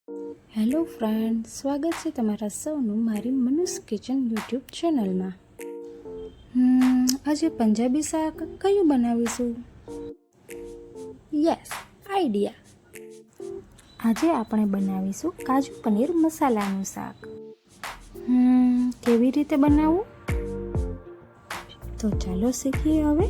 Hello friend, સ્વાગત છે તમારા સૌનું મારી મનુસ કિચન યુટ્યુબ ચેનલમાં. આજે પંજાબી શાક કયું બનાવીશું? Yes, idea. આજે આપણે બનાવીશું કાજુ પનીર મસાલાનું શાક. કેવી રીતે બનાવવું? તો ચાલો શીખીએ હવે.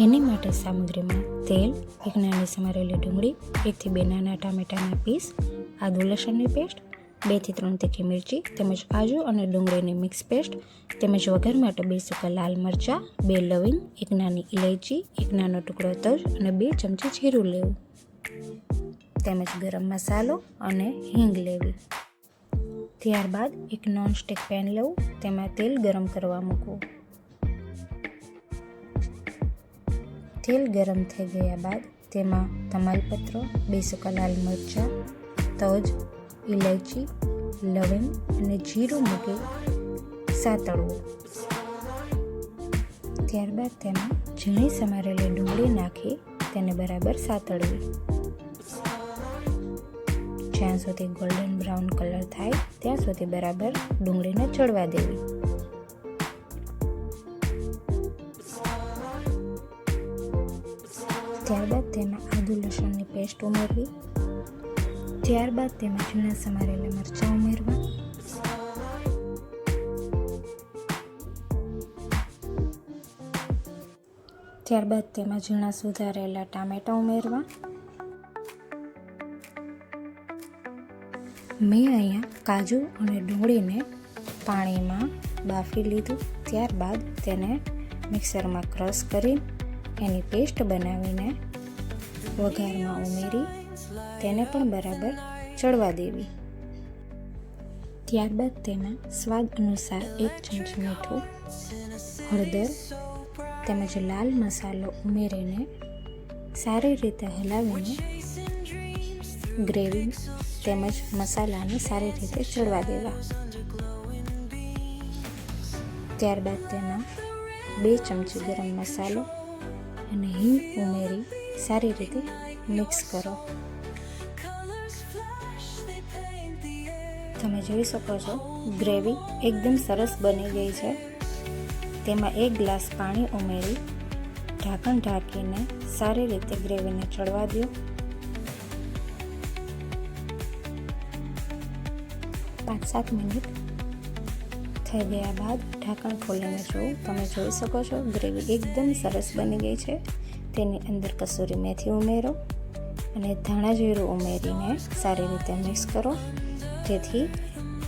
એની માટે સામગ્રીમાં તેલ, એક નાની સમારેલી ડુંગળી, 1 થી 2 નાના ટામેટાના પીસ, આદુ લસણની પેસ્ટ, 2 થી 3 તીખી મિરચી તેમજ કાજુ અને ડુંગળીની મિક્સ પેસ્ટ તેમજ વઘાર માટે 2 સૂકા લાલ મરચાં, 2 લવિંગ, 1 નાની ઇલાયચી, 1 નાનો ટુકડો તજ અને 2 ચમચી જીરું લેવું તેમજ ગરમ મસાલો અને હિંગ લેવી. ત્યારબાદ એક નોનસ્ટિક પેન લેવું, તેમાં તેલ ગરમ કરવા મૂકવું. તેલ ગરમ થઈ ગયા બાદ તેમાં તમાલપત્ર, 2 સૂકા લાલ મરચાં, તજ, ઇલાયચી, લવિંગ અને જીરું મૂકી સાતળવું. ત્યારબાદ તેમાં ઝીણી સમારેલી ડુંગળી નાખી તેને બરાબર સાતળવી. જ્યાં સુધી ગોલ્ડન બ્રાઉન કલર થાય ત્યાં સુધી બરાબર ડુંગળીને ચડવા દેવી. ત્યારબાદ તેમાં આદુ લસણની પેસ્ટ ઉમેરવી. ત્યારબાદ તેમાં ઝીણા સમારેલા મરચાં ઉમેરવા. ત્યારબાદ તેમાં ઝીણા સુધારેલા ટામેટાં ઉમેરવા. મેં અહીંયા કાજુ અને ડુંગળીને પાણીમાં બાફી લીધું. ત્યારબાદ તેને મિક્સરમાં ક્રશ કરી એની પેસ્ટ બનાવીને વઘારમાં ઉમેરી તેને પણ બરાબર ચડવા દેવી. ત્યારબાદ તેમાં સ્વાદ અનુસાર 1 ચમચી મીઠું, હળદર તેમજ લાલ મસાલો ઉમેરીને સારી રીતે હલાવીને ગ્રેવી તેમજ મસાલાને સારી રીતે ચડવા દેવા. ત્યારબાદ તેમાં 2 ચમચી ગરમ મસાલો અને હિંગ ઉમેરી સારી રીતે મિક્સ કરો. તમે જોઈ શકો છો ગ્રેવી એકદમ સરસ બની ગઈ છે. તેમાં 1 ગ્લાસ પાણી ઉમેરી ઢાંકણ ઢાંકીને સારી રીતે ગ્રેવીને ચડવા દો. 5-7 મિનિટ થઈ ગયા બાદ ઢાંકણ ખોલીને જોવું. તમે જોઈ શકો છો ગ્રેવી એકદમ સરસ બની ગઈ છે. તેની અંદર કસૂરી મેથી ઉમેરો અને ધાણા જીરું ઉમેરીને સારી રીતે મિક્સ કરો, જેથી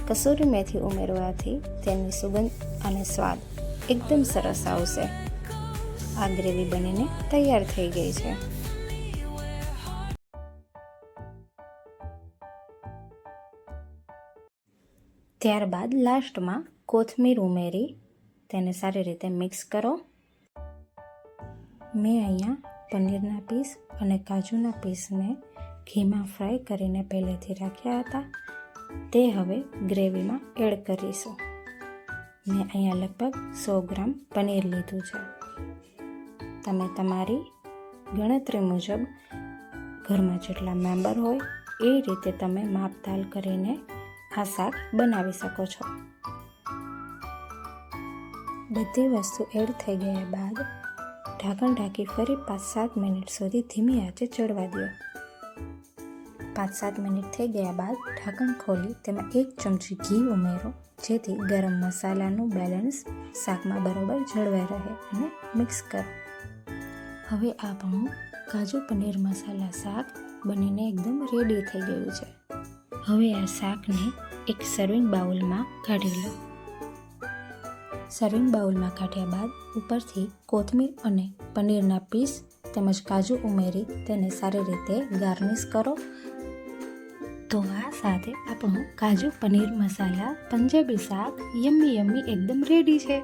કસૂરી મેથી ઉમેરવાથી તેની સુગંધ અને સ્વાદ એકદમ સરસ આવશે. આ ગ્રેવી બનીને તૈયાર થઈ ગઈ છે. ત્યારબાદ લાસ્ટમાં કોથમીર ઉમેરી તેને સારી રીતે મિક્સ કરો. મેં અહીંયા પનીરના પીસ અને કાજુના પીસને ઘીમાં ફ્રાય કરીને પહેલેથી રાખ્યા હતા. તે હવે ગ્રેવીમાં એડ કરીશું. મેં અહીંયા લગભગ 100 ગ્રામ પનીર લીધું છે. તમે તમારી ગણતરી મુજબ ઘરમાં જેટલા મેમ્બર હોય એ રીતે તમે માપતાલ કરીને આ શાક બનાવી શકો છો. બધી વસ્તુ એડ થઈ ગયા બાદ ઢાંકણ ઢાંકી ફરી 5-7 મિનિટ સુધી ધીમી આંચે ચડવા દો. 5-7 મિનિટ થઈ ગયા બાદ ઢાંકણ ખોલી તેમાં 1 ચમચી ઘી ઉમેરો, જેથી ગરમ મસાલાનું બેલેન્સ શાકમાં બરાબર જળવાઈ રહે અને મિક્સ કરો. હવે આપણું કાજુ પનીર મસાલા શાક બનીને એકદમ રેડી થઈ ગયું છે. હવે આ શાકને એક સર્વિંગ બાઉલમાં કાઢી લો. સર્વિંગ બાઉલમાં કાઢ્યા બાદ ઉપરથી કોથમીર અને પનીરના પીસ તેમજ કાજુ ઉમેરી તેને સારી રીતે ગાર્નિશ કરો. તો આ સાથે આપણું કાજુ પનીર મસાલા પંજાબી શાક યમ્મી એકદમ રેડી છે.